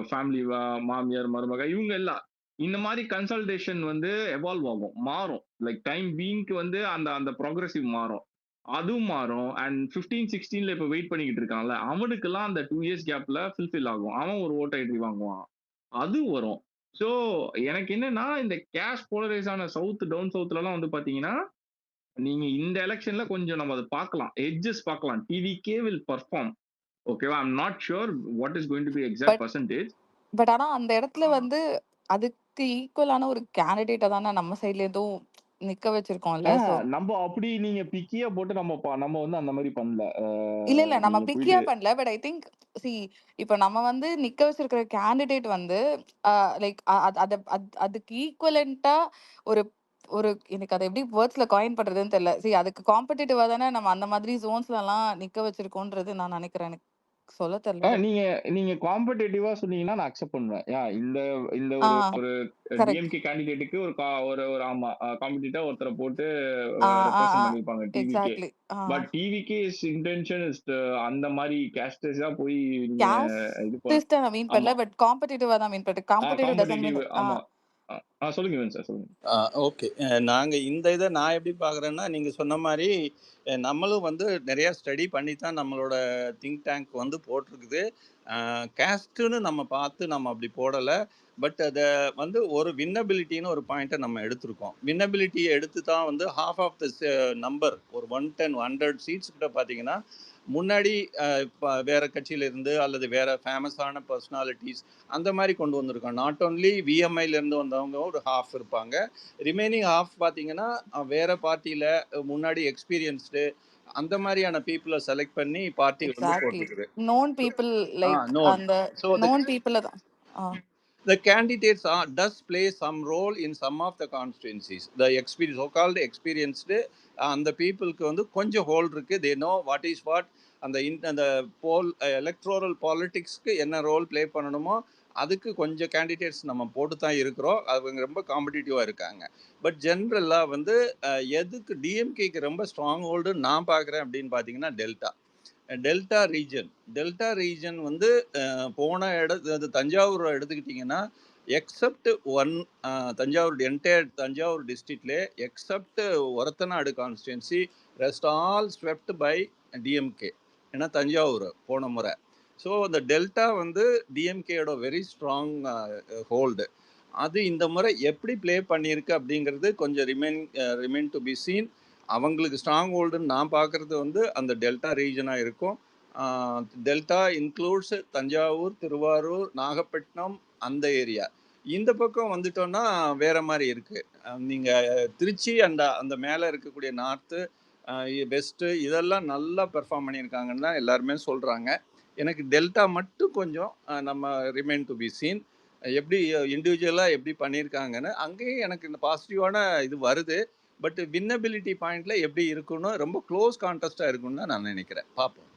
Family மாமியார், மருமக இவங்க எல்லாம். இந்த மாரி கன்சல்டேஷன் வந்து எவால்வ் ஆகும். மாறும். லைக் டைம் பீயிங்க்கு வந்து அந்த அந்த ப்ரோகிரசிவ் மாறும். அதுவும் மாறும். அண்ட் 15, 16ல இப்ப வெயிட் பண்ணிக்கிட்டு இருக்கான்ல, அவனுக்கெல்லாம் அந்த 2 இயர்ஸ் கேப்ல ஃபுல்ஃபில் ஆகும். அவன் ஒரு வோட்டர் ஐடி வாங்குவான். அது வரும். ஸோ எனக்கு என்னன்னா, இந்த கேஷ் போலரைஸ் ஆன சவுத், டவுன் சவுத்லலாம் வந்து பார்த்தீங்கன்னா, நீங்க இந்த எலக்ஷன்ல கொஞ்சம் நம்ம அத பார்க்கலாம். எட்ஜஸ் பார்க்கலாம். TVK will perform. ஓகேவா? I am not sure what is going to be exact but percentage. But ஆனா அந்த இடத்துல வந்து அதுக்கு ஈக்குவலான ஒரு கேண்டிடேட்ட தானே நம்ம சைட்ல இருந்தும் நிக்க வச்சிருக்கோம்ல. சோ நம்ப அப்படி நீங்க பிக்கியா போட்டு நம்ம வந்து அந்த மாரி பண்ணல. இல்ல நம்ம நீங்க பிக்கியா போயிட்டு பண்ணல. பட் ஐ திங்க் சி இப்ப நம்ம வந்து நிக்க வச்சிருக்கிற கேண்டிடேட் வந்து லைக் அதுக்கு ஈக்குவலன்ட்டா ஒரு ஒரு எனக்கு அத எப்படி வேர்ட்ஸ்ல காயின் பண்றதுன்னு தெரியல. அதுக்கு காம்படிட்டிவா தானே நம்ம அந்த மாதிரி ஜோன்ஸ்லலாம் நிக்க வச்சிருக்கோன்றது நான் நினைக்கிறேன். எனக்கு சொல்ல தெரியல. பட் நீங்க நீங்க காம்படிட்டிவா சொன்னீங்கன்னா நான் அக்செப்ட் பண்ணுவேன். இந்த இந்த ஆ ஒரு ஒரு கரெக்ட். டிஎம்கே கேண்டிடேட்டுக்கு ஒரு ஆமா காம்படிட்டா ஒருத்தர போட்டு ஆ ஆ ஆ ரெப்ரசன்ட் பண்ணிருப்பாங்க TVK. Exactly. But TVK's intention is அந்த மாரி கேஸ்டஸா போய் நீங்க இது கேஸ்டிஸ்ட்ட நான் மீன் ஆமா. பண்ணல. பட் காம்படிட்டிவா தான் மீன் பண்ணிட்டேன். காம்படிட்டிவ் டசன்ட் காம்படிட்டிவ் மீன் ஆமா. சொல்லுங்க இவன் சார் சொல்லுங்க. ஓகே. நாங்க இந்த இத நான் எப்படி பார்க்குறேன்னா, நீங்க சொன்ன மாரி நம்மளும் வந்து நெறையா ஸ்டடி பண்ணி தான் நம்மளோட திங்க் டேங்க் வந்து போட்டிருக்குது. கேஸ்ட்டுன்னு நம்ம பார்த்து நம்ம அப்படி போடல. பட் அத வந்து ஒரு வின்னபிலிட்டின்னு ஒரு பாயிண்ட்ட நம்ம எடுத்திருக்கோம். வின்னபிலிட்டிய எடுத்து தான் வந்து ஹால்ஃப் ஆஃப் த நம்பர் ஒரு 110, 100 சீட்ஸ் கிட்ட பார்த்தீங்கன்னா, முன்னாடி வேற கட்சியில இருந்து அல்லது வேற ஃபேமஸான பர்சனாலிட்டீஸ் அந்த மாரி கொண்டு வந்திருக்கோம். நாட் ஒன்லி விஎம்ஐலேருந்து வந்தவங்க ஒரு ஹாஃப் இருப்பாங்க. ரிமைனிங் ஹாஃப் பார்த்தீங்கன்னா, வேற பார்ட்டியில முன்னாடி எக்ஸ்பீரியன்ஸ்டு அந்த மாரியான பீப்பிள செலக்ட் பண்ணி பார்ட்டி வந்து எக்ஸாக்ட்லி. போட்டிருக்குது. Known people like known. அந்த ஸோ நோன் பீப்பிள தான். the candidates does play some role in some of the constituencies. The experience, so called experienced அந்த பீப்புளுக்கு வந்து கொஞ்சம் ஹோல்ட் இருக்கு. They know what is what அந்த எலக்ட்ரோரல் பாலிட்டிக்ஸ்க்கு என்ன ரோல் ப்ளே பண்ணணுமோ அதுக்கு கொஞ்சம் கேண்டிடேட்ஸ் நம்ம போட்டு தான் இருக்கிறோம். அவங்க ரொம்ப காம்படிட்டிவாக இருக்காங்க. பட் ஜென்ரலாக வந்து எதுக்கு டிஎம்கேக்கு ரொம்ப ஸ்ட்ராங் ஹோல்டுன்னு நான் பார்க்குறேன் அப்படின்னு பார்த்தீங்கன்னா டெல்டா ரீஜன் வந்து போன அது தஞ்சாவூர் எடுத்துக்கிட்டிங்கன்னா except one Thanjavur entire Thanjavur டிஸ்ட்ரிக்ட்லே except Orathanadu constituency rest all swept by DMK. ஏன்னா தஞ்சாவூர் போன முறை. ஸோ இந்த டெல்டா வந்து டிஎம்கேயோட வெரி ஸ்ட்ராங் ஹோல்டு. அது இந்த முறை எப்படி ப்ளே பண்ணியிருக்கு அப்படிங்கிறது கொஞ்சம் ரிமைன் டு பி சீன். அவங்களுக்கு ஸ்ட்ராங் ஹோல்டுன்னு நான் பார்க்குறது வந்து அந்த டெல்டா ரீஜனாக இருக்கும். டெல்டா இன்க்ளூட்ஸ் தஞ்சாவூர், திருவாரூர், நாகப்பட்டினம் அந்த ஏரியா. இந்த பக்கம் வந்துட்டோன்னா வேற மாதிரி இருக்குது. நீங்கள் திருச்சி அந்த மேலே இருக்கக்கூடிய நார்த்து, வெஸ்ட்டு இதெல்லாம் நல்லா பெர்ஃபார்ம் பண்ணியிருக்காங்கன்னு தான் எல்லாருமே சொல்கிறாங்க. எனக்கு டெல்டா மட்டும் கொஞ்சம் நம்ம ரிமைன் டு பி சீன். எப்படி இண்டிவிஜுவலாக எப்படி பண்ணியிருக்காங்கன்னு அங்கேயும் எனக்கு இந்த பாசிட்டிவான இது வருது. பட் வின்னபிலிட்டி பாயிண்ட்ல எப்படி இருக்குன்னு ரொம்ப க்ளோஸ் கான்டெஸ்டாக இருக்குன்னு தான் நான் நினைக்கிறேன். பார்ப்போம்.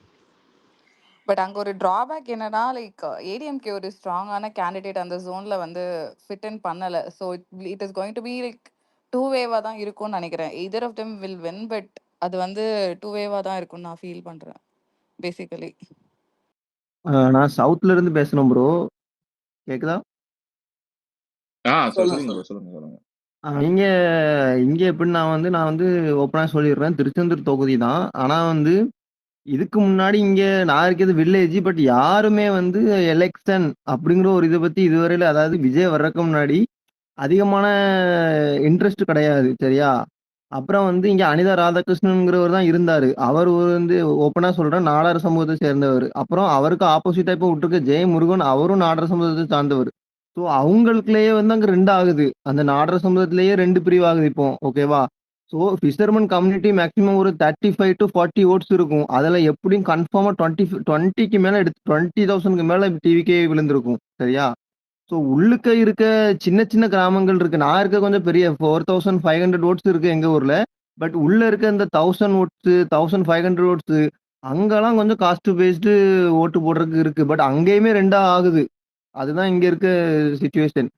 பட் அங்க ஒரு டிராபேக் என்னன்னா லைக் ஏடிஎம்கே ஒரு ஸ்ட்ராங்கான கேண்டிடேட் அந்த ஜோன்ல வந்து ஃபிட் இன் பண்ணல. So it is going to be like two வேவா தான் இருக்கும்னு நினைக்கிறேன். Either of them will win. But அது வந்து டூ வேவா தான் இருக்கும்னு நான் ஃபீல் பண்றேன் பேசிக்கலி. நான் சவுத்ல இருந்து பேசுறேன் ப்ரோ. கேக்குதா? சொல்லுங்க ப்ரோ சொல்லுங்க. இங்க இங்க எப்படின்னா நான் வந்து ஓப்பனா சொல்லிடுறேன். திருச்செந்தூர் தொகுதி தான். ஆனா வந்து இதுக்கு முன்னாடி இங்க நான் இருக்கிறது வில்லேஜ். பட் யாருமே வந்து எலெக்ஷன் அப்படிங்கிற ஒரு இதை பத்தி இதுவரையில, அதாவது விஜய் வர்றதுக்கு முன்னாடி அதிகமான இன்ட்ரெஸ்ட் கிடையாது. சரியா? அப்புறம் வந்து இங்க அனிதா ராதாகிருஷ்ணன்ங்கிறவர் தான் இருந்தாரு. அவர் வந்து ஓப்பனா சொல்றேன், நாடார் சமூகத்தை சேர்ந்தவர். அப்புறம் அவருக்கு ஆப்போசிட்டா இப்ப விட்டுருக்க ஜெயமுருகன், அவரும் நாடார் சமூகத்தை சார்ந்தவர். ஸோ அவங்களுக்குள்ளேயே வந்து அங்க 2 ஆகுது. அந்த நாடார் சமூகத்திலேயே 2 பிரிவு ஆகுது இப்போ. ஓகேவா? ஸோ ஃபிஷர்மன் கம்யூனிட்டி மேக்ஸிமம் ஒரு 35 to 40 ஓட்ஸ் இருக்கும். அதுல எப்படியும் கன்ஃபார்மா 20க்கு மேல 20,000க்கு மேல டிவிக்கே விழுந்திருக்கும். சரியா? ஸோ உள்ளுக்க இருக்க சின்ன சின்ன கிராமங்கள் இருக்கு. நான் இருக்க கொஞ்சம் பெரிய 4500 ஓட்ஸ் இருக்கு எங்க ஊர்ல. பட் உள்ள இருக்க இந்த 1000 ஓட்ஸ், 1500 ஓட்ஸ் அங்கெல்லாம் கொஞ்சம் காஸ்ட் பேஸ்டு ஓட்டு போடுறதுக்கு இருக்கு. பட் அங்கேயுமே 2 ஆகுது. அதுதான் இங்க இருக்க சிச்சுவேஷன்.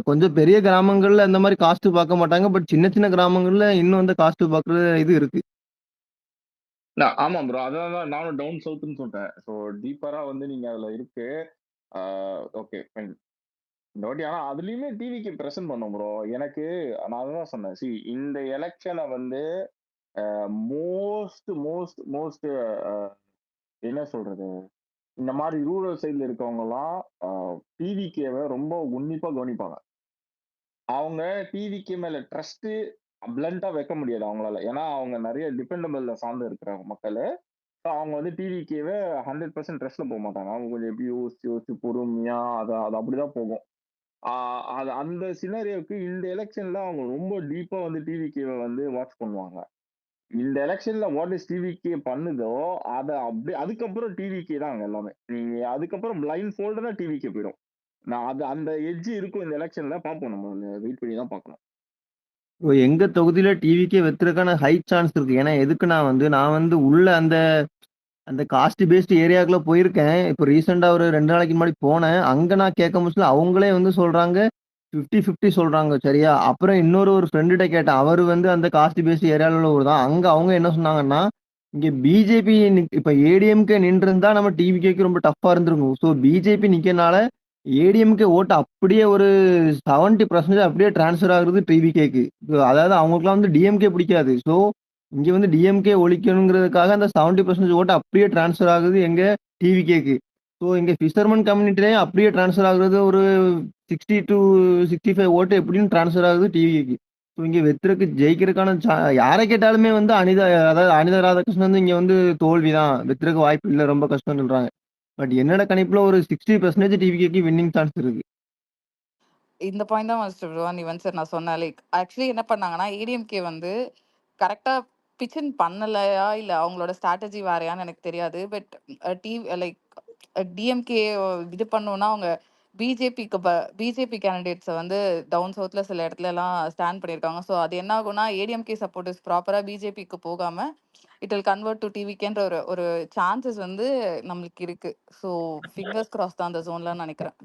கொஞ்சம் பெரிய கிராமங்கள்ல அந்த மாதிரி காஸ்ட் பார்க்க மாட்டாங்க. பட் சின்ன சின்ன கிராமங்கள்ல இன்னும் அந்த காஸ்ட் பார்க்குற இது இருக்கு. ஆமா ப்ரோ. அதான் நானும் டவுன் சவுத்னு சொல்றேன். ஸோ டீப்பரா வந்து நீங்க அதுல இருக்கு. Okay fine. இந்த வாட்டி ஆனா அதுலயுமே டிவிக்கு பிரசன்ட் பண்ணோம் ப்ரோ. எனக்கு நான் அதான் சொன்னேன். இந்த எலெக்ஷனை வந்து மோஸ்ட் மோஸ்ட் மோஸ்ட் என்ன சொல்றது, இந்த மாதிரி ரூரல் சைடுல இருக்கவங்க எல்லாம் டிவிக்கேவை ரொம்ப உன்னிப்பா கவனிப்பாங்க. அவங்க டிவிக்கு மேல ட்ரஸ்ட் பிளண்டா வைக்க முடியாது அவங்களால. ஏன்னா அவங்க நிறைய டிபெண்டபிள்ல சார்ந்து இருக்கிற மக்கள். அவங்க வந்து டிவிக்கேவை 100% ட்ரஸ்ட்ல போக மாட்டாங்க. அவங்க கொஞ்சம் எப்படி யோசிச்சு யோசிச்சு பொறுமையா அது அது அப்படிதான் போகும். அது அந்த சினாரியோக்கு இந்த எலெக்ஷன்ல அவங்க ரொம்ப டீப்பா வந்து டிவிக்கேவை வந்து வாட்ச் பண்ணுவாங்க. இந்த எலெக்ஷன்ல வாட் இஸ் டிவிகே பண்ணுதோ அதை அப்படியே அதுக்கப்புறம் டிவிகே தான் அங்க எல்லாமே. நீங்க அதுக்கப்புறம் பிளைண்ட் ஃபோல்டரா டிவிகே போயிடும். நான் அது அந்த எட்ஜ் இருக்கும் இந்த எலெக்ஷன்ல பார்ப்போம். நம்ம வெயிட் பண்ணி தான் பார்க்கணும். எங்க தொகுதியில டிவிக்கே வெத்துறதுக்கான ஹை சான்ஸ் இருக்கு. ஏன்னா எதுக்குன்னா நான் வந்து உள்ள அந்த அந்த காஸ்ட் பேஸ்ட் ஏரியாக்குள்ள போயிருக்கேன். இப்போ ரீசெண்டா ஒரு 2 நாளைக்கு முன்னாடி போனேன். அங்க நான் கேட்க முச்சுல அவங்களே வந்து சொல்றாங்க 50-50 சொல்றாங்க. சரியா? அப்புறம் ஒரு ஃப்ரெண்டுட்ட கேட்டேன். அவரு வந்து அந்த காஸ்ட் பேஸ்ட் ஏரியால உள்ளவர் தான். அங்க அவங்க என்ன சொன்னாங்கன்னா, இங்க பிஜேபி இப்ப ஏடிஎம்கே நின்றிருந்தா நம்ம டிவிகேக்கு ரொம்ப டஃப்பா இருந்திருக்கும். ஸோ பிஜேபி நிக்கனால ஏடிஎம்கே ஓட்டு அப்படியே ஒரு 70% அப்படியே ட்ரான்ஸ்ஃபர் ஆகுறது டிவிகேக்கு. அதாவது அவங்களுக்குலாம் வந்து டிஎம்கே பிடிக்காது. ஸோ இங்க வந்து டிஎம்கே ஒழிக்கணுங்கிறதுக்காக அந்த 70% ஓட்டு அப்படியே ட்ரான்ஸ்ஃபர் ஆகுது எங்க டிவிகேக்கு. ஸோ இங்க ஃபிஷர்மன் கம்யூனிட்டிலயும் அப்படியே ட்ரான்ஸ்ஃபர் ஆகுறது ஒரு 60-65 ஓட்டு எப்படின்னு ட்ரான்ஸ்ஃபர் ஆகுது டிவிக்கு. ஸோ இங்க வெத்துறக்கு ஜெயிக்கிறதுக்கான யாரை கேட்டாலுமே வந்து அதாவது அனிதா ராதாகிருஷ்ணன் வந்து இங்க வந்து தோல்விதான், வெத்துறக்கு வாய்ப்பு இல்லை, ரொம்ப கஷ்டம்னு சொல்றாங்க. பட் என்னோட கணிப்புல ஒரு 60% டிவிக்கு வின்னிங் சான்ஸ் இருக்கு. இந்த பாயிண்ட் தான் மிஸ்டர் ருவான் ஈவன் சார் நான் சொன்னேன். லைக் ஆக்சுவலி என்ன பண்ணாங்கன்னா ஏடிஎம்கே வந்து கரெக்டா பிச்சின் பண்ணலையா இல்ல அவங்களோட ஸ்ட்ராட்டஜி வேறையான்னு எனக்கு தெரியாது. பட் லைக் டிஎம்கே இது பண்ணோம்னா அவங்க பிஜேபி கேண்டிடேட்ஸை வந்து டவுன் சவுத்ல சில இடத்துல எல்லாம் ஸ்டாண்ட் பண்ணியிருக்காங்க. ஸோ அது என்ன ஆகும்னா ஏடிஎம்கே சப்போர்ட்டர்ஸ் ப்ராப்பரா பிஜேபிக்கு போகாம இட் வில் கன்வெர்ட் டு டிவிக்கேன்ற ஒரு ஒரு சான்சஸ் வந்து நம்மளுக்கு இருக்கு. ஸோ ஃபிங்கர்ஸ் கிராஸ் தான் அந்த ஜோன்ல நினைக்கிறேன்.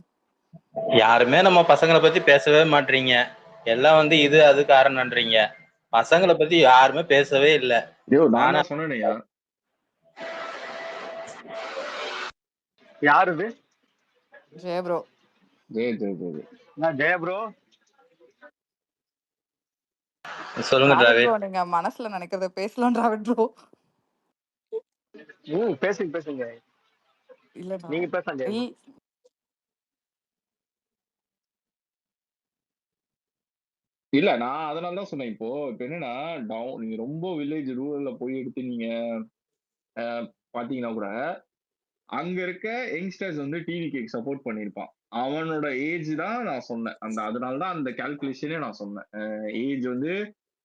யாருமே நம்ம பசங்களை பத்தி பேசவே மாட்டீங்க. எல்லாம் வந்து இது அது காரணம்ன்றீங்க. பசங்களை பத்தி யாருமே பேசவே இல்லை. நானா சொன்னேனையா யாரு ஜெய ப்ரோ. ஜெய ப்ரோ சொல்லுங்க டிராவிட். ப்ரோ நீங்க மனசுல நினைக்கிறத பேசலாம் டிராவிட் ப்ரோ. பேசுங்க இல்ல நீங்க பேச இல்ல நான் அதனால தான் சொன்னேன். இப்போ என்னன்னா நீங்க ரொம்ப வில்லேஜ் ரூரல்ல போய் எடுத்து நீங்க பாத்தீங்கன்னா கூட அங்க இருக்க யங்ஸ்டர்ஸ் வந்து டிவிக்கு சப்போர்ட் பண்ணிருப்பான். அவனோட ஏஜ் தான் நான் சொன்னேன். அதனாலதான் அந்த கால்குலேஷனே நான் சொன்னேன். ஏஜ் வந்து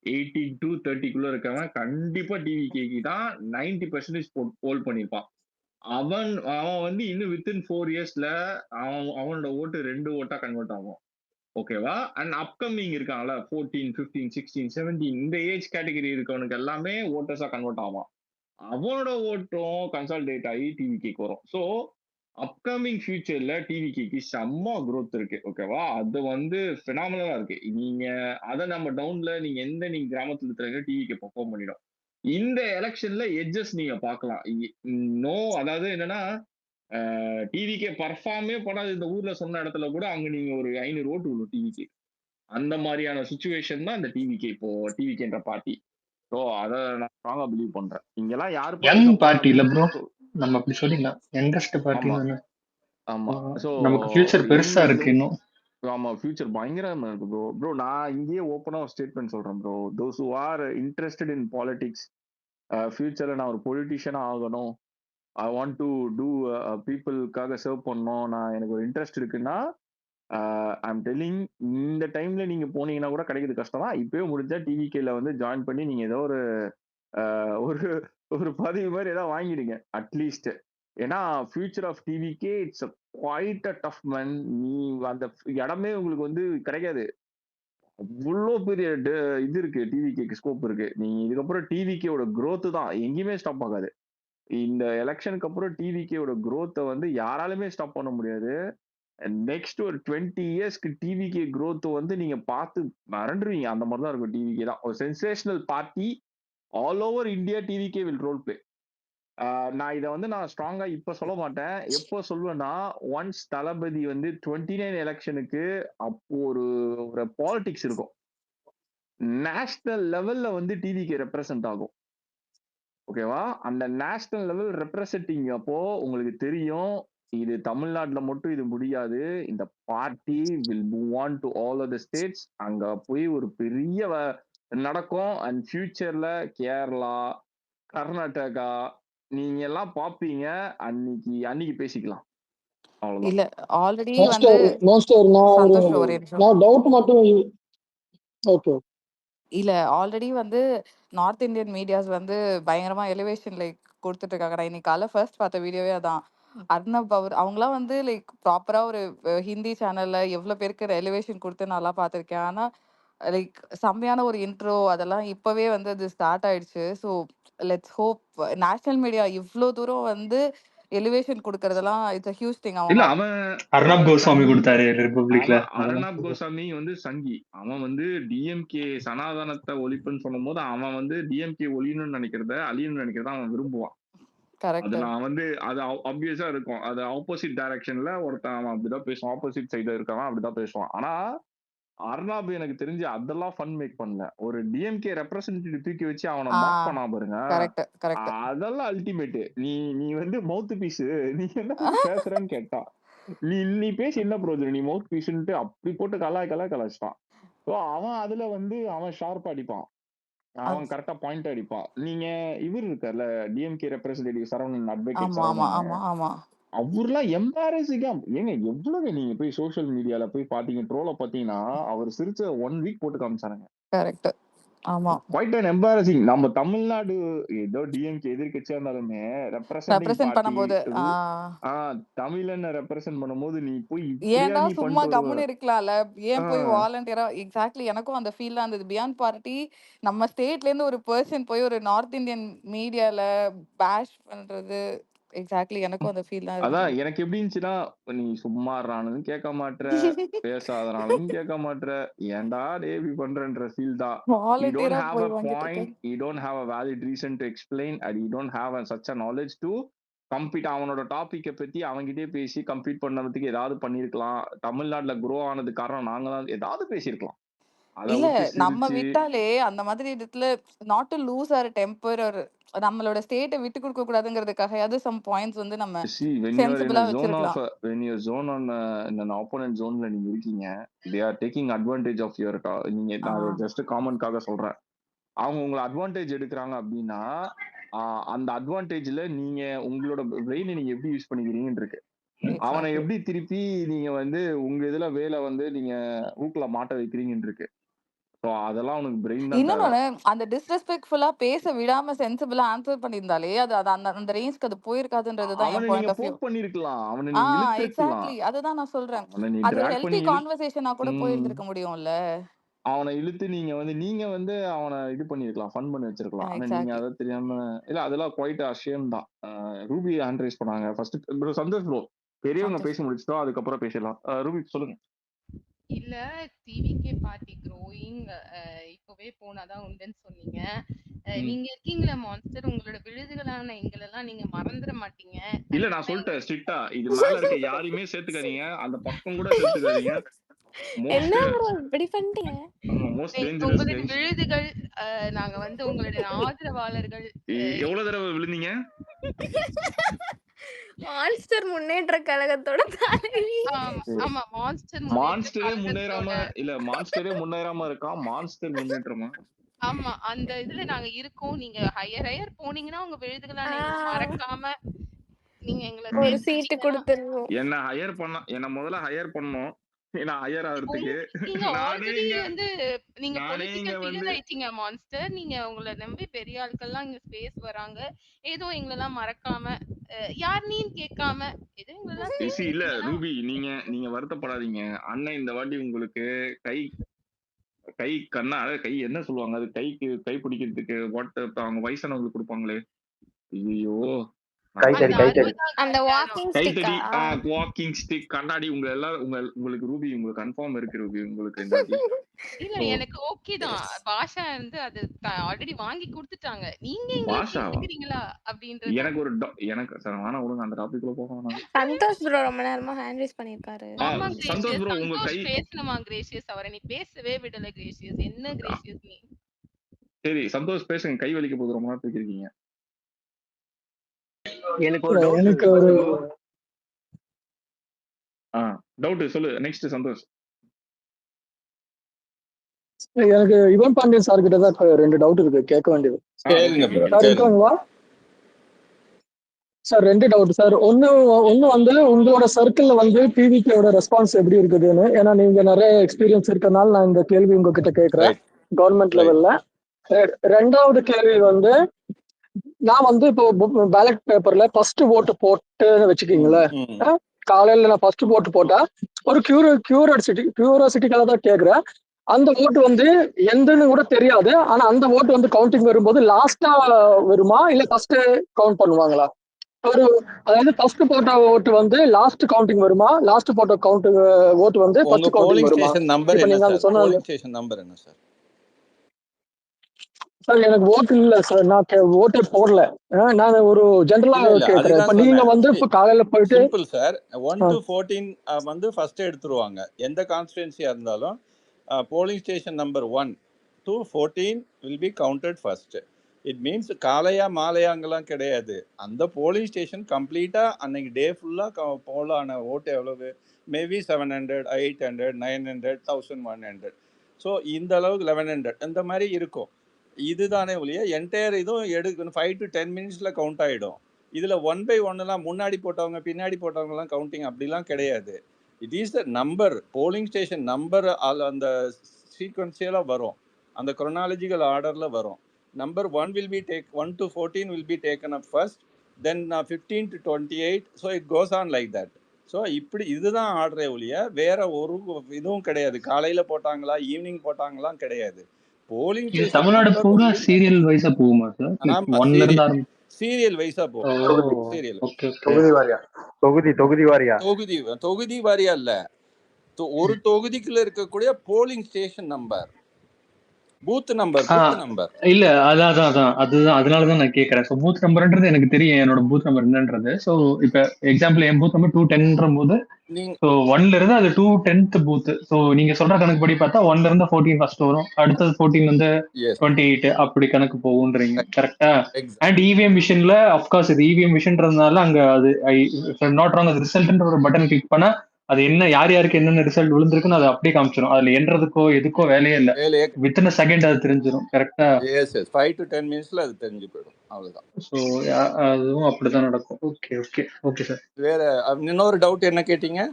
18 to 30 இருக்கவன் கண்டிப்பா டிவிக்கு தான் 90% போல் பண்ணிருப்பான். அவன் வந்து இன்னும் வித்தின் 4 இயர்ஸ்ல அவனோட ஓட்டு 2 ஓட்டா கன்வெர்ட் ஆகும். ஓகேவா? அண்ட் அப்கமிங் இருக்காங்கல்ல 14, 15, 16, 17 இந்த ஏஜ் கேட்டகரி இருக்கவனுக்கு எல்லாமே ஓட்டர்ஸா கன்வெர்ட் ஆகும். அவனோட ஓட்டும் கன்சால்டேட் ஆகி டிவிக்கு வரும். ஸோ அப்கமிங் ஃபியூச்சர்ல டிவிக்கு செம்ம growth இருக்கு. ஓகேவா? அது வந்து பினாமினலா இருக்கு. நீங்க அதை நம்ம டவுன்ல நீங்க கிராமத்துல இருக்கிற டிவிக்கு பெர்ஃபார்ம் பண்ணிடும். இந்த எலெக்ஷன்ல எட்ஜஸ் நீங்க பார்க்கலாம். அதாவது என்னன்னா டிவிக்கு பர்ஃபார்மே பண்ணாது இந்த ஊர்ல சொன்ன இடத்துல கூட அங்க நீங்க ஒரு 500 ஓட்டு விடும் டிவிக்கு. அந்த மாதிரியான சுச்சுவேஷன் தான் இந்த டிவிக்குன்ற பார்ட்டி. ஸோ அதை நான் ஸ்ட்ராங்கா பிலீவ் பண்றேன். இங்கெல்லாம் யாரு யங் பார்ட்டி இல்ல ப்ரோ, நம்ம அப்படி சொல்லிக்கலாம். யங்கஸ்ட் பார்ட்டி தானே. ஆமா. சோ நமக்கு ஃபியூச்சர் பெருசா இருக்கு இன்னும். ஆமா, ஃபியூச்சர் பயங்கரமா இருக்கு ப்ரோ. ப்ரோ நான் இங்கேயே ஓப்பனா ஒரு ஸ்டேட்மெண்ட் சொல்றேன் bro. Those who are interested in politics, ஃபியூச்சர்ல நான் ஒரு பொலிட்டிஷியனா ஆகணும், ஐ வாண்ட் டு டூ பீப்புளுக்காக சர்வ் பண்ணணும், நான் எனக்கு ஒரு இன்ட்ரெஸ்ட் இருக்குன்னா ஐம் டெல்லிங் இந்த டைம்ல நீங்க போனீங்கன்னா கூட கிடைக்கிறது கஷ்டம் தான். இப்பவே முடிஞ்சா டிவிகேல வந்து ஜாயின் பண்ணி நீங்க ஏதோ ஒரு ஒரு ஒரு பதிவு மாதிரி ஏதாவது வாங்கிடுங்க அட்லீஸ்ட். ஏன்னா future of TVK it's quite a tough man. நீ அந்த இடமே உங்களுக்கு வந்து கிடைக்காது. அவ்வளோ பெரிய இது இருக்கு, டிவிகேக்கு ஸ்கோப் இருக்கு. நீ இதுக்கப்புறம் டிவிகேவோட growth தான் எங்கேயுமே ஸ்டாப் ஆகாது. இந்த எலெக்ஷனுக்கு அப்புறம் டிவிகேவோட growth-அ வந்து யாராலுமே ஸ்டாப் பண்ண முடியாது. நெக்ஸ்ட் ஒரு 20 இயர்ஸ்க்கு டிவிகே growth வந்து நீங்க பார்த்து மறந்துடுவீங்க. அந்த மாதிரி தான் இருக்கும். டிவிகே தான் ஒரு sensational party. All over India TVK will role play. நான் இதை வந்து நான் ஸ்ட்ராங்கா இப்ப சொல்ல மாட்டேன். எப்போ சொல்லுவேன்னா, ஒன்ஸ் தளபதி வந்து 29 எலெக்ஷனுக்கு அப்போ ஒரு ஒரு பாலிடிக்ஸ் இருக்கும். நேஷனல் லெவல்ல வந்து டிவிக்கு ரெப்ரசென்ட் ஆகும். ஓகேவா? அந்த நேஷனல் லெவல் ரெப்ரசென்டிங் அப்போ உங்களுக்கு தெரியும், இது தமிழ்நாட்டுல மட்டும் இது முடியாது. இந்த party will move on to all other states. அங்க போய் ஒரு பெரிய நடக்கும். அண்ட் ஃபியூச்சர்ல கேரளா, கர்நாடகா நீங்க எல்லாம் பாப்பீங்க. அன்னைக்கு பேசிக்கலாம். அவ்வளவுதான். இல்ல ஆல்ரெடி வந்து மாஸ்டர் மாஸ்டர் நான் ஒரு சந்தோஷ் ஒரே நிமிஷம். நான் டவுட் மட்டும் ஓகே இல்ல ஆல்ரெடி வந்து நார்த் இந்தியன் மீடியாஸ் வந்து பயங்கரமா எலிவேஷன் லைக் கொடுத்துட்டு இருக்காங்க. நான் இன்னைக்கு காலைல ஃபர்ஸ்ட் பார்த்த வீடியோவே அதான். அர்ணப் அவங்களாம் வந்து லைக் ப்ராப்பரா ஒரு ஹிந்தி சேனல்ல எவ்வளவு பேருக்கு எலிவேஷன் கொடுத்து நல்லா பார்த்திருக்கேன். ஆனா லைக் செம்மையான ஒரு இன்ட்ரோ அதெல்லாம் இப்பவே வந்து அது ஸ்டார்ட் ஆயிடுச்சு. So let's hope national media இவ்ளோ தூரம் வந்து எலிவேஷன் கொடுக்கறதெல்லாம் இட்ஸ் a ஹியூஜ் திங். இல்ல அவங்க அர்ணப் அவன் கோஸ்வாமி சங்கி. கொடுத்தாரு ரிபப்ளிக்ல. அர்ணப் கோசாமி வந்து சங்கி. அவன் வந்து டிஎம்கே சனாதனத்தை ஒழிப்புன்னு சொல்லும்போது அவன் வந்து டிஎம்கே ஒழியணும்னு அழியணும்னு நினைக்கிறத அவன் விரும்புவான். அது கரெக்ட். நான் வந்து அது ஆப்வியஸா இருக்கும். அது ஆப்போசிட் டைரக்ஷன்ல ஒருத்தன் அவன் அப்படிதான் பேசுவான். ஆப்போசிட் சைடுல இருக்கவன் அப்படிதான் பேசுவான். ஆனா அர்ணாப் எனக்கு தெரிஞ்சு அதெல்லாம் ஃபன் மேக் பண்ணல. ஒரு டிஎம்கே ரெப்ரசன்டேட்டிவ் தூக்கி வச்சு அவனை மார்க் பண்ணா பாருங்க. Correct correct. அதெல்லாம் அல்டிமேட். நீ வந்து மவுத் பீஸ். நீ என்ன பேசுறன்னு கேட்டா நீ பேசி என்ன ப்ரோஜனம்? நீ மவுத் பீஸ்ன்ட்டு அப்படி போட்டு கலாய்ச்சிட்டான். ஸோ அவன் அதுல வந்து அவன் ஷார்ப்பா அடிப்பான். அவன் கரெக்டா பாயிண்ட் அடிப்பான். நீங்க இவர் இருக்கார்ல டிஎம்கே ரெப்ரசன்டேட்டிவ் சரவணன், அட்வொகேட் ஆமா ஆமா சரவணன், ஆமா ஆமா அவர்லாம் எம்பாரசிங்கா ஏங்க எவ்வளவு நீங்க போய் சோஷியல் மீடியால போய் பாத்தீங்க ட்ரோல பாத்தீங்கன்னா அவர் சிரிச்ச 1 வீக் போட்டு காமிச்சாருங்க. கரெக்ட். ஆமா குவைட் அன் எம்பாரசிங். நம்ம தமிழ்நாடு ஏதோ டிஎம்கே எதிர்க்கட்சியா இருந்தாலுமே ரெப்ரசென்டிங் ரெப்ரசன்ட் பார்ட்டி பண்ணும்போது தமிழன் ரெப்ரசென்ட் பண்ணும்போது நீ போய் இப்படியா ஏன்டா நீ சும்மா பண்ணிட்டு வருவ? கம்முன்னு இருக்கலாம்ல, ஏன் போய் ஆஹ் வாலண்டியரா எக்ஸாக்ட்லி எனக்கும் அந்த ஃபீல் இருந்தது. பியாண்ட் பார்ட்டி நம்ம ஸ்டேட்ல இருந்து ஒரு பர்சன் போய் ஒரு நார்த் இந்தியன் மீடியால பேஷ் பண்றது எக்ஸாக்ட்லி எனக்கும் அந்த ஃபீல் தான் அதான் இருந்தது. எனக்கு எப்படி இருந்துச்சுன்னா, நீ சும்மா இருறானும் கேட்க மாட்ற, பேசாதனாலும் கேட்க மாட்ற, ஏன்டா டே இப்படி பண்றன்ற ஃபீல் தான். You don't வாலண்டியரா have போய் a வாங்கிட்டு point, இருக்காரு. you don't have a valid reason to explain, and you don't have such a knowledge to compete. அவனோட டாபிக்கை பத்தி அவன்கிட்டயே பேசி கம்ப்ளீட் பண்ணதுக்கு ஏதாவது பண்ணிருக்கலாம். தமிழ்நாட்டுல குரோ ஆனது காரணம் நாங்க தான், ஏதாவது பேசியிருக்கலாம். அதை இல்ல விட்டு நம்ம சிரிச்சு விட்டாலே அந்த மாதிரி இடத்துல not to lose or temper ஒரு நம்மளோட ஸ்டேட்டை விட்டு கொடுக்க கூடாதுங்கிறதுக்காகயாவது சம் பாயிண்ட்ஸ் வந்து நம்ம see when you are in சென்சிபிளா a zone of வச்சிருக்கலாம். when you zone on in an opponent zoneல நீங்க இருக்கீங்க, they are taking advantage of your நீங்க நான் ஜஸ்ட் காமன்காக சொல்றேன். அவங்க உங்களை அட்வான்டேஜ் எடுக்கிறாங்க அப்படின்னா அந்த அட்வான்டேஜ்ல நீங்க உங்களோட பிரெயினை நீங்க எப்படி யூஸ் பண்ணிக்கிறீங்கன்னு இருக்கு. அவனை எக்ஸாக்ட்லி. எப்படி திருப்பி நீங்க வந்து உங்க இதுல வேலை வந்து நீங்க ஊக்குல மாட்ட வைக்கிறீங்கன்னு இருக்கு. ஸோ அதெல்லாம் அவனுக்கு பிரெயின் தான் தேவை. இன்னொன்னு அந்த டிஸ்ரெஸ்பெக்ட்ஃபுல்லா பேச விடாம சென்சிபிளா ஆன்சர் பண்ணியிருந்தாலே அது அது அந்த அந்த ரேஞ்ச்க்கு அது போயிருக்காதுன்றது தான் அவனை என் நீங்க பாயிண்ட் ஆஃப் வியூ. போக் பண்ணிருக்கலாம், அவனை நீங்க இழுத்துருக்கலாம், எக்ஸாக்ட்லி அதுதான் நான் சொல்றேன். அவனை நீ அது ஒரு ட்ராக் ஹெல்தி பண்ணி கான்வர்சேஷனா கூட ம், போயிருந்திருக்க முடியும்ல. அவனை இழுத்து நீங்க வந்து அவனை இது பண்ணிருக்கலாம், ஃபன் பண்ணி வச்சிருக்கலாம். ஆனா நீங்க எக்ஸாக்ட்லி. அதை தெரியாம இல்ல. அதெல்லாம் குவைட் அஷேம் தான். ரூபி ஹேண்ட் ரைஸ் பண்ணாங்க ஃபர்ஸ்ட். ப்ரோ சந்தோஷ் ப்ரோ, பெரியவங்க சந்தோஷ். பேசி முடிச்சிட்டோம், அதுக்கப்புறம் பேசலாம். ரூபி சொல்லுங்க. இல்ல டிவிகே பார்ட்டி க்ரோயிங் இப்பவே போனாதான் உண்டுன்னு சொன்னீங்க. நீங்க இருக்கீங்களா மான்ஸ்டர், உங்களோட விழுதுகளான எங்களெல்லாம் நீங்க மறந்துட மாட்டீங்க. இல்ல நான் சொல்லிட்டேன் ஸ்ட்ரிக்ட்டா, இது மேல இருக்க யாரையுமே சேர்த்துக்காதீங்க, அந்த பக்கம் கூட சேர்த்துக்காதீங்க. என்ன மோஸ்ட் ப்ரோ இப்படி பண்ணிட்டீங்க? மோஸ்ட் டேஞ்சரஸ் உங்களுடைய கைஸ். விழுதுகள் நாங்க வந்து உங்களுடைய ஆதரவாளர்கள். எவ்வளவு தடவை விழுந்தீங்க? மான்ஸ்டர் முன்னேற்ற கழகத்தோட தலைவி. ஆமா மான்ஸ்டர் மான்ஸ்டரே முன்னேறாம இல்ல, மான்ஸ்டரே முன்னேறாம இருக்கான், மான்ஸ்டர் முன்னேற்றமா? ஆமா அந்த இதுல நாங்க இருக்கோம். நீங்க ஹையர் போனீங்கன்னா உங்க விழுதுகளான எங்களை மறக்காம நீங்க எங்களை ஒரு சீட்டு கொடுத்துருவோம். என்ன ஹையர் பண்ண, என்ன முதல்ல ஹையர் பண்ணணும். நான் ஹையர் ஆகிறதுக்கு நீங்க ஆல்ரெடி வந்து நீங்க நானே பொலிட்டிக்கல் இங்க ஃபிகர் வந்து ஆயிட்டீங்க மான்ஸ்டர். நீங்க உங்களை நம்பி பெரிய ஆட்கள்லாம் இங்க ஸ்பேஸ் வராங்க. ஏதோ எங்களெல்லாம் மறக்காம யார் நீன்னு கேட்காம ஏதோ எங்களெல்லாம் இல்ல சேர்த்துக்கிட்டீங்கன்னா ரூபி, நீங்க வருத்தப்படாதீங்க. அண்ணன் இந்த வாட்டி உங்களுக்கு கை கை கண்ணா கை என்ன சொல்லுவாங்க, அது கை பிடிக்கிறதுக்கு வாட் அவங்க வயசானவங்களுக்கு கொடுப்பாங்களே, ஐயோ கைத்தறி அந்த கைத்தறி 60 அந்த கட்டாயிரும். வாக்கிங் ஸ்டிக்கா? கைத்தடி, வாக்கிங் ஸ்டிக், கண்ணாடி உங்க எல்லாரும் உங்களுக்கு ரூபி உங்களுக்கு கன்ஃபார்ம் இருக்கு ரூபி உங்களுக்கு இந்த வாட்டி. இல்ல ஸோ எனக்கு ஓகே தான். பாஷா வந்து அது ஆல்ரெடி வாங்கி குடுத்துட்டாங்க. நீங்க எங்களுக்கு பாஷாவா? எடுத்துக்கிறீங்களா? அப்படின்றது தான். எனக்கு ஒரு எனக்கு சார் வேணா விடுங்க அந்த டாபிக்ல போக வேணாம். சந்தோஷ் ப்ரோ ரொம்ப நேரமா ஹேண்ட் ரைஸ் பண்ணிருக்காரு. ஆமா சந்தோஷ் கிரேஷியஸ். ப்ரோ உங்க கை சந்தோஷ் பேசணுமா கிரேஷியஸ்? அவரை நீ பேசவே விடல கிரேஷியஸ். என்ன கிரேஷியஸ் நீ? சரி சந்தோஷ் பேசுங்க, கை வலிக்க போது ரொம்ப நேரம் தூக்கிருக்கீங்க. எனக்கு ஒரு இல்ல, டவுட் எனக்கு ஒரு டவுட் சொல்லு நெக்ஸ்ட் சந்தோஷ். எனக்கு யுவன் பாண்டியன் சார் கிட்ட தான் 2 டவுட் இருக்கு கேட்க வேண்டியது. கேளுங்க ஓகே bro, சார் கேளுங்க. இருக்காங்களா சார்? 2 doubt sir. ஒன்னு வந்து உங்களோட சர்க்கிள்ல வந்து டிவிக்கோட ரெஸ்பான்ஸ் எப்படி இருக்குதுன்னு. ஏன்னா நீங்க நிறைய எக்ஸ்பீரியன்ஸ் இருக்கறனால நான் இந்த கேள்வி உங்ககிட்ட கேட்கறேன் ரைட் கவர்மெண்ட் ரைட். லெவல்ல. ரெண்டாவது கேள்வி வந்து, நான் வந்து இப்போ பேலட் பேப்பர்ல ஃபர்ஸ்ட் ஓட்டு போட்டுன்னு ம் வச்சுக்கீங்களேன். ம் காலையில நான் ஃபர்ஸ்ட் ஓட்டு போட்டா ஒரு கியூரியாசிட்டிக்காக தான் கேக்குறேன். அந்த ஓட்டு வந்து எந்தன்னு கூட தெரியாது. ஆனா அந்த ஓட்டு வந்து கவுண்டிங் வரும்போது லாஸ்டா வருமா இல்ல ஃபர்ஸ்ட் கவுண்ட் பண்ணுவாங்களா? ஒரு அதாவது ஃபர்ஸ்ட் போட்ட ஓட்டு வந்து லாஸ்ட் கவுண்டிங் வருமா, லாஸ்ட் போட்ட ஓட்டு வந்து உங்க ஃபர்ஸ்ட் கவுண்டிங் போலிங் வருமா? ஸ்டேஷன் நம்பர் இப்ப என்ன நீங்க அந்த சார்? சொன்ன போலிங் ஸ்டேஷன் நம்பர் என்ன சார்? சார் எனக்கு ஓட்டு இல்ல சார். நான் ஓட்டே போடல. நான் ஒரு ஜென்ரலா இல்ல இல்ல கேக்குறேன். அதுதான் இப்ப நீங்க சொன்னேன். வந்து இப்ப காலையில போயிட்டு சிம்பிள் சார். 1 to 14 வந்து ஃபர்ஸ்ட் எடுத்துருவாங்க. எந்த கான்ஸ்டிடுவன்சியா இருந்தாலும் polling station number 1 to 14 will be counted first. It means காலையா மாலையாங்கெல்லாம் கிடையாது. அந்த போலிங் ஸ்டேஷன் கம்ப்ளீட்டா அன்னைக்கு டே ஃபுல்லா போலான ஓட்டு எவ்வளவு? மேபி 700, 800, 900, 1100. ஸோ இந்த அளவுக்கு 1100 இந்த மாதிரி இருக்கும். இதுதானே ஒழிய என்டையர் இதுவும் எடுக்கணும் 5 to 10 மினிட்ஸ்ல கவுண்ட் ஆயிடும். இதுல 1 by 1 முன்னாடி போட்டவங்க பின்னாடி போட்டவங்கலாம் கவுண்டிங் அப்படிலாம் கிடையாது. It is the number, polling station number அந்த சீக்வன்சியலா வரும், அந்த குரோனாலஜிக்கல் ஆர்டர்ல வரும். Number 1 will be 1 to 14 will be taken up first, then 15 to 28, so it goes on like that. So இப்படி இதுதான் ஆர்டரே ஒழிய வேற ஒரு இதுவும் கிடையாது. காலையில போட்டாங்களா ஈவினிங் போட்டாங்களாம் கிடையாது. போலிங் இது ஸ்டேஷன் தமிழ்நாடு நம்பர் பூரா சீரியல் வைஸா போகுமா சார்? ஆமா ஒன்ல இருந்து ஆரம்பி சீரியல் வைஸா போகும். தொகுதி சீரியல் ஓகே ஓகே. தொகுதி வாரியா தொகுதி வாரியா தொகுதி வாரியா இல்ல, ஒரு தொகுதிக்குள்ள இருக்கக்கூடிய polling station number, booth number. இல்ல அதுதான் அதனாலதான் நான் கேக்குறேன். ஸோ பூத் நம்பர்ன்றது எனக்கு தெரியும், என்னோட பூத் நம்பர் என்னன்றது. ஸோ இப்ப எக்ஸாம்பிள் என் பூத் நம்பர் 210 போது நீங்க ஸோ 1ல இருந்து அது 210th பூத். ஸோ நீங்க சொல்ற கணக்கு படி பார்த்தா 1ல இருந்து 14 ஃபர்ஸ்ட் வரும், அடுத்தது 14 வந்து எஸ் 28 அப்படி கணக்கு போகுன்றீங்க கரெக்டா? எக்ஸாக்ட் அண்ட் இவிஎம் மிஷின்ல அஃப்கோர்ஸ் இது இவிஎம் மிஷின்றதுனால அங்க அது நாட் ராங், அது ரிசல்ட்ன்ற ஒரு பட்டன் கிளிக் பண்ணா அது என்ன யார் யாருக்கு என்னென்ன ரிசல்ட் விழுந்திருக்குன்னு அது அப்படியே காமிச்சிடும். அதுல எண்றதுக்கோ எதுக்கோ வேலையே இல்லை, வேலையே வித்தின் செகண்ட் அது தெரிஞ்சிடும் கரெக்டா? எஸ் 5 to 10 மினிட்ஸ்ல அது தெரிஞ்சு போயிடும், அவ்வளவுதான். ஸோ அதுவும் அப்படிதான் நடக்கும். Okay okay okay sir. வேற இன்னொரு டவுட் என்ன கேட்டீங்க?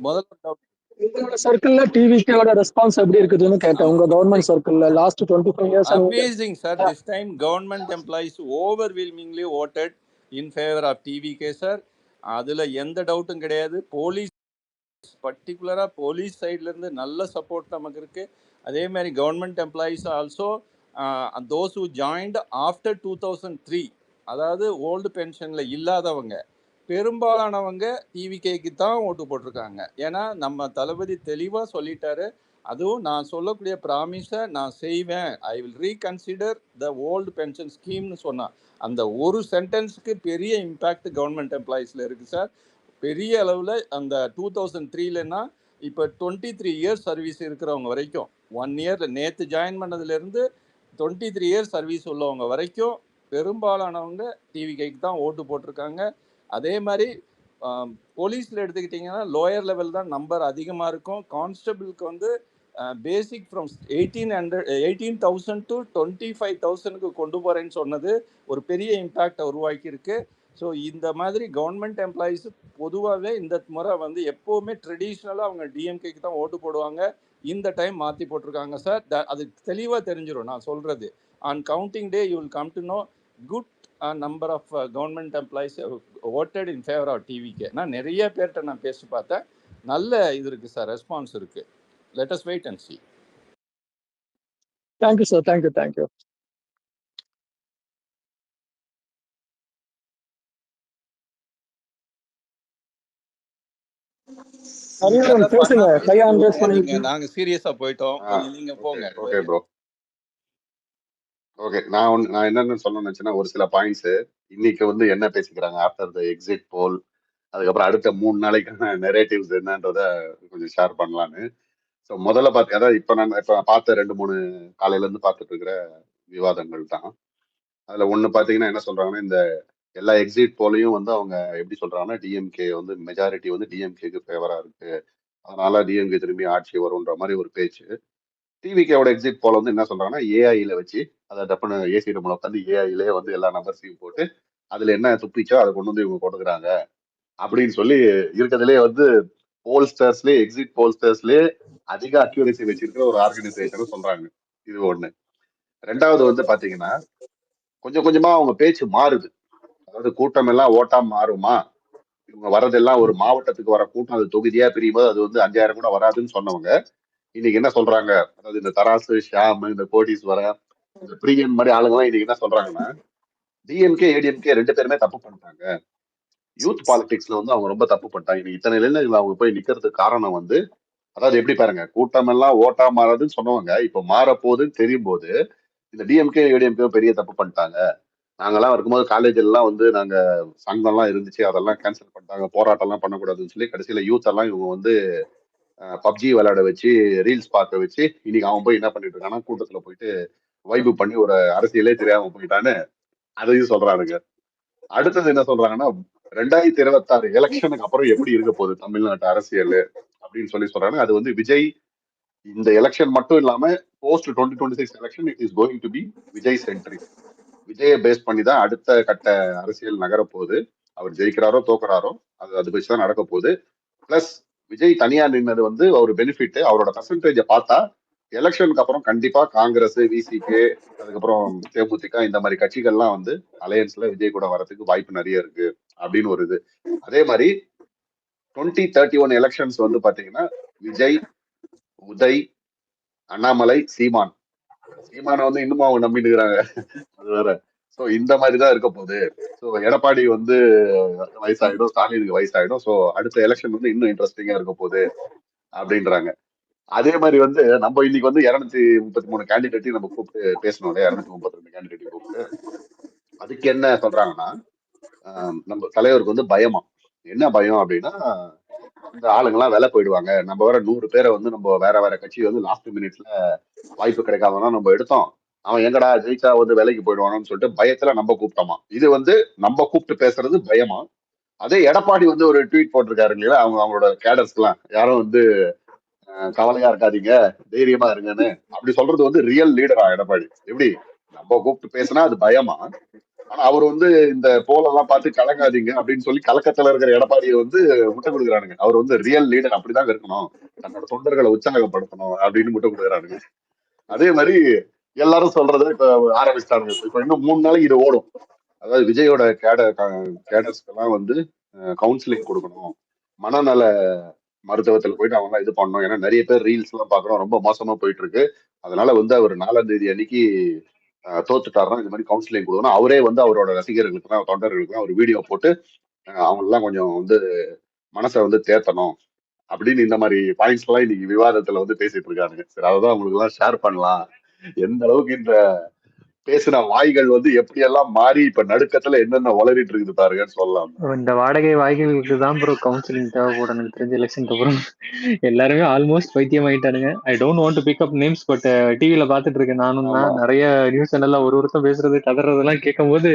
முதல்ல டவுட் உங்களோட சர்க்கிள்ல டிவிக்கோட ரெஸ்பான்ஸ் எப்படி இருக்குதுன்னு கேட்டேன். உங்க கவர்மெண்ட் சர்க்கிள்ல last 25 years. Amazing sir. This time government employees overwhelmingly voted in favor of TVK sir. அதுல எந்த டவுட்டும் கிடையாது. போலீஸ் பர்டிகுலரா போலீஸ் சைட்ல இருந்து நல்ல சப்போர்ட் நமக்கு இருக்கு. அதே மாதிரி government employees also those who joined after 2003, அதாவது ஓல்டு பென்ஷன்ல இல்லாதவங்க பெரும்பாலானவங்க டிவிகேக்கு தான் ஓட்டு போட்டிருக்காங்க. ஏன்னா நம்ம தளபதி தெளிவாக சொல்லிட்டாரு, அதுவும் நான் சொல்லக்கூடிய ப்ராமிஸை நான் செய்வேன், I will reconsider the old pension ஸ்கீம்னு சொன்னான். அந்த ஒரு சென்டென்ஸுக்கு பெரிய இம்பேக்ட் கவர்மெண்ட் எம்ப்ளாயீஸில் இருக்குது சார். பெரிய அளவில் அந்த 2003லன்னா இப்போ 23 இயர்ஸ் சர்வீஸ் இருக்கிறவங்க வரைக்கும், 1 இயர் நேற்று ஜாயின் பண்ணதுலேருந்து 23 இயர்ஸ் சர்வீஸ் உள்ளவங்க வரைக்கும் பெரும்பாலானவங்க டிவிகேக்கு தான் ஓட்டு போட்டிருக்காங்க. அதே மாதிரி போலீஸில் எடுத்துக்கிட்டிங்கன்னா லோயர் லெவல் தான் நம்பர் அதிகமாக இருக்கும். கான்ஸ்டபிளுக்கு வந்து பேசிக் ஃப்ரம் 18,000 to 25,000க்கு கொண்டு போகிறேன்னு சொன்னது ஒரு பெரிய இம்பேக்டை உருவாக்கியிருக்கு. ஸோ இந்த மாதிரி கவர்மெண்ட் எம்ப்ளாயீஸ் பொதுவாகவே இந்த முறை வந்து எப்போவுமே ட்ரெடிஷ்னலாக அவங்க டிஎம்கேக்கு தான் ஓட்டு போடுவாங்க. இந்த டைம் மாற்றி போட்டிருக்காங்க சார். அது தெளிவாக தெரிஞ்சிடும் நான் சொல்கிறது. On counting day you will come to know good number of government employees voted in favor of TVK. நான் நிறைய பேர்கிட்ட நான் பேசி பார்த்தேன், நல்ல இது இருக்குது சார், ரெஸ்பான்ஸ் இருக்குது. Let us wait and see. Thank you sir. Thank you. நீங்க ஹரிஹரன் அதை பண்ணா பேசுங்க, கையை பேசிக்கோங்க. அன்ரேஸ் நீங்க பண்ணிட்டு. நாங்க சீரியஸா போயிட்டோம், கொஞ்சம் நீங்க ஓகே போங்க. Okay bro. ஓகே, நான் என்னன்னு சொல்லணும்னு நினைச்சேன்னா ஒரு சில பாயிண்ட்ஸ் இன்னைக்கு வந்து என்ன பேசிக்கிறாங்க ஆஃப்டர் த எக்ஸிட் போல், அதுக்கப்புறம் அடுத்த 3 நாளைக்கான நெரேட்டிவ்ஸ் என்னன்றத கொஞ்சம் ஷேர் பண்ணலான்னு. ஸோ முதல்ல அதாவது இப்போ பார்த்த 2-3 காலையில இருந்து பார்த்துட்டு இருக்கிற விவாதங்கள் தான். அதுல ஒண்ணு பாத்தீங்கன்னா என்ன சொல்றாங்கன்னா, இந்த எல்லா எக்ஸிட் போலையும் வந்து அவங்க எப்படி சொல்றாங்கன்னா, டிஎம்கே வந்து மெஜாரிட்டி வந்து டிஎம்கேக்கு ஃபேவரா இருக்கு, அதனால டிஎம்கே திரும்பி ஆட்சி வரும்ன்ற மாதிரி ஒரு பேச்சு. டிவிகேவோட எக்ஸிட் போல வந்து என்ன சொல்றாங்கன்னா, ஏஐல வச்சு அதை டப்புன்னு ஏசி ரூம்ல உட்காந்து ஏஐலே வந்து எல்லா நம்பர்ஸையும் போட்டு அதுல என்ன துப்பிச்சோ அதை கொண்டு வந்து இவங்க கொடுக்குறாங்க அப்படின்னு சொல்லி இருக்கிறதுலே வந்து போல்ஸ்டர்ஸ்லேயே எக்ஸிட் போல்ஸ்டர்ஸ்லேயே அதிக அக்யூரேசி வச்சிருக்கிற ஒரு ஆர்கனைசேஷன் சொல்றாங்க. இது ஒண்ணு. ரெண்டாவது வந்து பாத்தீங்கன்னா, கொஞ்சம் கொஞ்சமா அவங்க பேச்சு மாறுது. அதாவது கூட்டம் எல்லாம் ஓட்டா மாறுமா, இவங்க வரதெல்லாம் ஒரு மாவட்டத்துக்கு வர கூட்டம் அது தொகுதியா பிரியும் போது அது வந்து 5000 கூட வராதுன்னு சொன்னவங்க இன்னைக்கு என்ன சொல்றாங்க, அதாவது இந்த தராசு ஷியாம், இந்த கோடீஸ்வர, இந்த பிரியன் மாதிரி ஆளுங்கெல்லாம் இன்னைக்கு என்ன சொல்றாங்கன்னா, டிஎம்கே ஏடிஎம்கே 2 பேருமே தப்பு பண்ணிட்டாங்க, யூத் பாலிடிக்ஸ்ல வந்து அவங்க ரொம்ப தப்பு பண்ணிட்டாங்க. இன்னைக்கு இத்தனை இளைஞர்கள் அவங்க போய் நிக்கிறதுக்கு காரணம் வந்து, அதாவது எப்படி பாருங்க, கூட்டம் எல்லாம் ஓட்டா மாறாதுன்னு சொன்னவங்க இப்ப மாறப்போகுதுன்னு தெரியும் போது இந்த டிஎம்கே ஏடிஎம்கே பெரிய தப்பு பண்ணிட்டாங்க, நாங்கெல்லாம் இருக்கும்போது காலேஜ் எல்லாம் வந்து நாங்க சங்கம்லாம் இருந்துச்சு, அதெல்லாம் கேன்சல் பண்ணிட்டாங்க, போராட்டம் எல்லாம் பண்ணக்கூடாதுன்னு சொல்லி கடைசியில யூத் எல்லாம் இவங்க வந்து பப்ஜி விளையாட வச்சு ரீல்ஸ் பார்க்க வச்சு இன்னைக்கு அவன் போய் என்ன பண்ணிட்டு இருக்கான்னா கூட்டத்துல போயிட்டு வைப்பு பண்ணி ஒரு அரசியலே தெரியாம போயிட்டான்னு அதையும் சொல்றானுங்க. அடுத்தது என்ன சொல்றாங்கன்னா, 2026 எலெக்ஷனுக்கு அப்புறம் எப்படி இருக்க போகுது தமிழ்நாட்டு அரசியல் அப்படின்னு சொல்றாங்க. அது வந்து விஜய் இந்த எலெக்ஷன் மட்டும் இல்லாம post 2026 election it is going to be Vijay centric. விஜயை பேஸ் பண்ணி தான் அடுத்த கட்ட அரசியல் நகரப்போகுது. அவர் ஜெயிக்கிறாரோ தோக்குறாரோ அது வச்சுதான் நடக்க போகுது. பிளஸ் விஜய் தனியா நின்னது வந்து ஒரு பெனிஃபிட். அவரோட பர்சன்டேஜை பார்த்தா எலெக்ஷனுக்கு அப்புறம் கண்டிப்பா காங்கிரஸ், விசிகே, அதுக்கப்புறம் தேமுதிக இந்த மாதிரி கட்சிகள்லாம் வந்து அலையன்ஸ்ல விஜய் கூட வரதுக்கு வாய்ப்பு நிறைய இருக்கு அப்படின்னு ஒரு இது. அதே மாதிரி 2031 எலெக்ஷன்ஸ் வந்து பாத்தீங்கன்னா விஜய், உதய், அண்ணாமலை, சீமானை வந்து இன்னும் அவங்க நம்பிட்டு இருக்கிறாங்க, அது வேற. சோ இந்த மாதிரிதான் இருக்க போகுது. சோ எடப்பாடி வந்து வயசாயிடும், ஸ்டாலினுக்கு வயசாயிடும். சோ அடுத்த எலெக்ஷன் வந்து இன்னும் இன்ட்ரெஸ்டிங்கா இருக்க போகுது அப்படின்றாங்க. அதே மாதிரி வந்து நம்ம இன்னைக்கு வந்து 233 கேண்டிடேட்டையும் நம்ம கூப்பிட்டு பேசணும் இல்லையா, 232 கேண்டிடேட்டையும் கூப்பிட்டு. அதுக்கு என்ன சொல்றாங்கன்னா, நம்ம தலைவருக்கு வந்து பயமா, என்ன பயம் அப்படின்னா, இந்த ஆளுங்கெல்லாம் வேலை போயிடுவாங்க, நம்ம வேற 100 பேரை வந்து நம்ம வேற வேற கட்சி வந்து லாஸ்ட் மினிட்ல வாய்ப்பு கிடைக்காதனா நம்ம எடுத்தோம், அவன் எங்கடா ஜெயிச்சா வந்து வேலைக்கு போயிடுவானு சொல்லிட்டு பயத்துல நம்ம கூப்பிட்டோமா. இது வந்து நம்ம கூப்பிட்டு பேசுறது பயமா. அதே எடப்பாடி வந்து ஒரு ட்வீட் போட்டிருக்காரு இல்லையா, அவங்களோட கேடர்ஸ்க்கு எல்லாம் யாரும் வந்து கவலையா இருக்காதீங்க, தைரியமா இருங்கன்னு அப்படி சொல்றது வந்து ரியல் லீடரா எடப்பாடி. எப்படி நம்ம கூப்பிட்டு பேசினா அது பயமா, ஆனா அவர் வந்து இந்த போலெல்லாம் பார்த்து கலங்காதீங்க அப்படின்னு சொல்லி கலக்கத்துல இருக்கிற எடப்பாடியை வந்து முட்டை கொடுக்குறானுங்க. அவர் வந்து ரியல் லீடர், அப்படிதான் இருக்கணும், தன்னோட தொண்டர்களை உற்சாகப்படுத்தணும் அப்படின்னு முட்டை கொடுக்குறானுங்க. அதே மாதிரி எல்லாரும் சொல்றது இப்ப ஆரம்பிச்சிட்டானுங்க. இப்ப இன்னும் 3 நாளைக்கு இது ஓடும். அதாவது விஜயோட கேடர்ஸ்க்கெல்லாம் வந்து கவுன்சிலிங் கொடுக்கணும், மனநல மருத்துவத்துல போயிட்டு அவங்க எல்லாம் இது பண்ணணும். ஏன்னா நிறைய பேர் ரீல்ஸ் எல்லாம் பாக்குறோம், ரொம்ப மோசமா போயிட்டு இருக்கு. அதனால வந்து அவர் 4ஆம் தேதி அன்னைக்கு தோத்துட்டாருன்னா இந்த மாதிரி கவுன்சிலிங் கொடுக்கணும். அவரே வந்து அவரோட ரசிகர்களுக்கு தொண்டர்களுக்கு ஒரு வீடியோ போட்டு அவங்க எல்லாம் கொஞ்சம் வந்து மனசை வந்து தேத்தணும் அப்படின்னு இந்த மாதிரி பாயிண்ட்ஸ் எல்லாம் இன்னைக்கு விவாதத்துல வந்து பேசிட்டு இருக்காங்க. சரி, அதான் உங்களுக்கு எல்லாம் ஷேர் பண்ணலாம், எந்த அளவுக்கு இந்த பேசின வாய்கள் வந்து எப்படியெல்லாம் மாறி இப்ப நடுக்கத்துல என்னென்ன வளரிட்டு இருக்குது பாருங்கன்னு சொல்லலாம். இந்த வாடகை வாய்களுக்கு தான் ப்ரோ கவுன்சிலிங் தேவைப்படும் எனக்கு தெரிஞ்ச எலெக்ஷனுக்கு அப்புறம். எல்லாருமே ஆல்மோஸ்ட் பைத்தியம் ஆயிட்டானுங்க. I don't want to pick up names, but டிவியில பாத்துட்டு இருக்கேன் நானும் தான். நிறைய நியூஸ் சேனல்ல ஒருத்தம் பேசுறது கதறதெல்லாம் கேட்கும் போது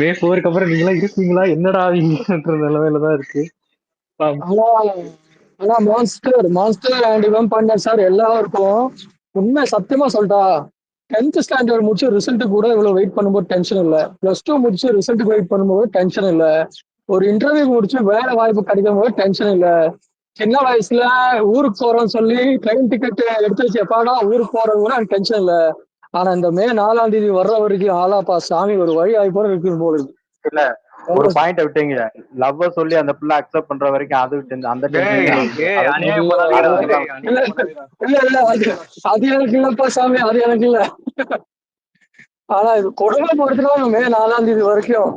மே 4க்கு அப்புறம் நீங்களா இருக்கீங்களா என்னடா ஆவீங்கன்ற நிலைமையில தான் இருக்கு. ஆனா மான்ஸ்டர் அண்ட் இவன் பண்ண சார் எல்லாருக்கும் உண்மை சத்தியமா சொல்லிட்டா, 10th ஸ்டாண்டர்ட் முடிச்சு ரிசல்ட் கூட இவ்வளவு வெயிட் பண்ணும்போது டென்ஷன் இல்ல, +2 முடிச்சு ரிசல்ட்டுக்கு வெயிட் பண்ணும்போது டென்ஷன் இல்ல, ஒரு இன்டர்வியூ முடிச்சு வேலை வாய்ப்பு கிடைக்கும் போது டென்ஷன் இல்ல, சின்ன வயசுல ஊருக்கு போறோம்னு சொல்லி ட்ரெயின் டிக்கெட் எடுத்து வச்சு எப்பாடா ஊருக்கு போறது கூட எனக்கு டென்ஷன் இல்ல. ஆனா இந்த மே 4ஆம் தேதி வர்ற வரைக்கும் ஆளாப்பா சாமி ஒரு வழி ஆகி இருக்கு போல இருக்கு. இல்ல ஒரு பாயிண்ட் விட்டீங்க, லவ் சொல்லி அந்த பிள்ளை அக்செப்ட் பண்ற வரைக்கும் அது அந்த அது எனக்கு இல்லப்பா சாமி, அது எனக்கு இல்ல. ஆனா இது கொடுமைப்படுத்துறாங்க மே 4ஆம் தேதி வரைக்கும்.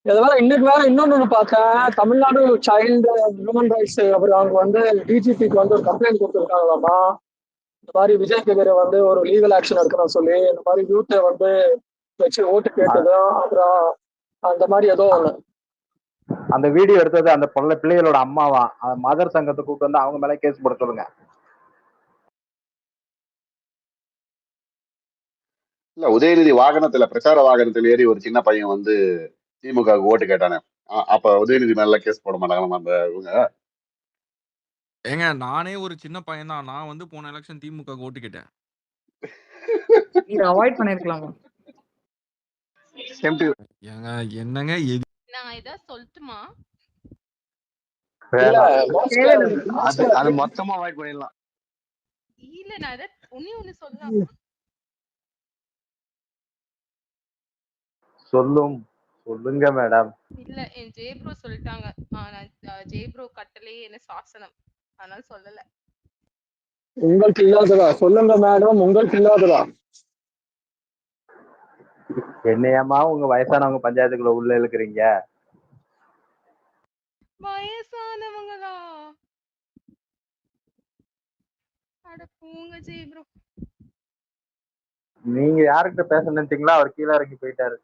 இதெல்லாம் இன்னைக்கு வேற இன்னொன்னு பார்த்தேன். தமிழ்நாடு சைல்டு ஹியூமன் ரைட்ஸ் அப்புறம் அவங்க வந்து டிஜிபிக்கு வந்து ஒரு கம்ப்ளைண்ட் கொடுத்துருக்காங்களாமா. இந்த மாதிரி விஜய்க்கு எதிர வந்து ஒரு லீகல் ஆக்ஷன் எடுக்கணும்னு சொல்லி இந்த மாதிரி யூத்தை வந்து வச்சு ஓட்டு கேட்டதும் அப்புறம் அந்த மாதிரி ஏதோ ஒண்ணு. அந்த வீடியோ எடுத்தது அந்த பிள்ளைகளோட அம்மாவா, மதர் சங்கத்தை கூப்பிட்டு வந்து அவங்க மேல கேஸ் போட சொல்லுங்க. இல்ல உதயநிதி வாகனத்துல பிரச்சார வாகனத்துல ஏறி ஒரு சின்ன பையன் வந்து திமுக ஓட்டு கேட்டானே, அப்ப உதயநிதி மேல கேஸ் போட மாட்டாங்க அந்த இவங்க. ஏங்க நானே ஒரு சின்ன பையன் தான். நான் வந்து போன எலெக்ஷன் திமுக ஓட்டு கேட்டேன். இத அவாய்ட் பண்ணிருக்கலாமா? ஏங்க என்னங்க எது நான் ஏதாவது சொல்லட்டுமா? இல்ல அது மொத்தமா அவாய்ட் பண்ணிடலாம். இல்ல நான் ஏதாவது ஒண்ணு சொல்லலாமா? சொல்லுங்க மேடம். இல்ல என் ஜெயப்ரோ சொல்லிட்டாங்க. நான் ஜெயப்ரோ கட்டளை என்ன சாசனம், அதனால சொல்லல. உங்களுக்கு இல்லாததா? சொல்லுங்க மேடம், உங்களுக்கு இல்லாததா? என்னையம்மா உங்க வயசானவங்க பஞ்சாயத்துக்குள்ள உள்ள இழுக்கிறீங்க? வயசானவங்களா? அட போங்க ஜெயப்ரோ. நீங்க யாருக்கிட்ட பேச நினைச்சீங்களா? அவர் கீழே இறங்கி போயிட்டாரு.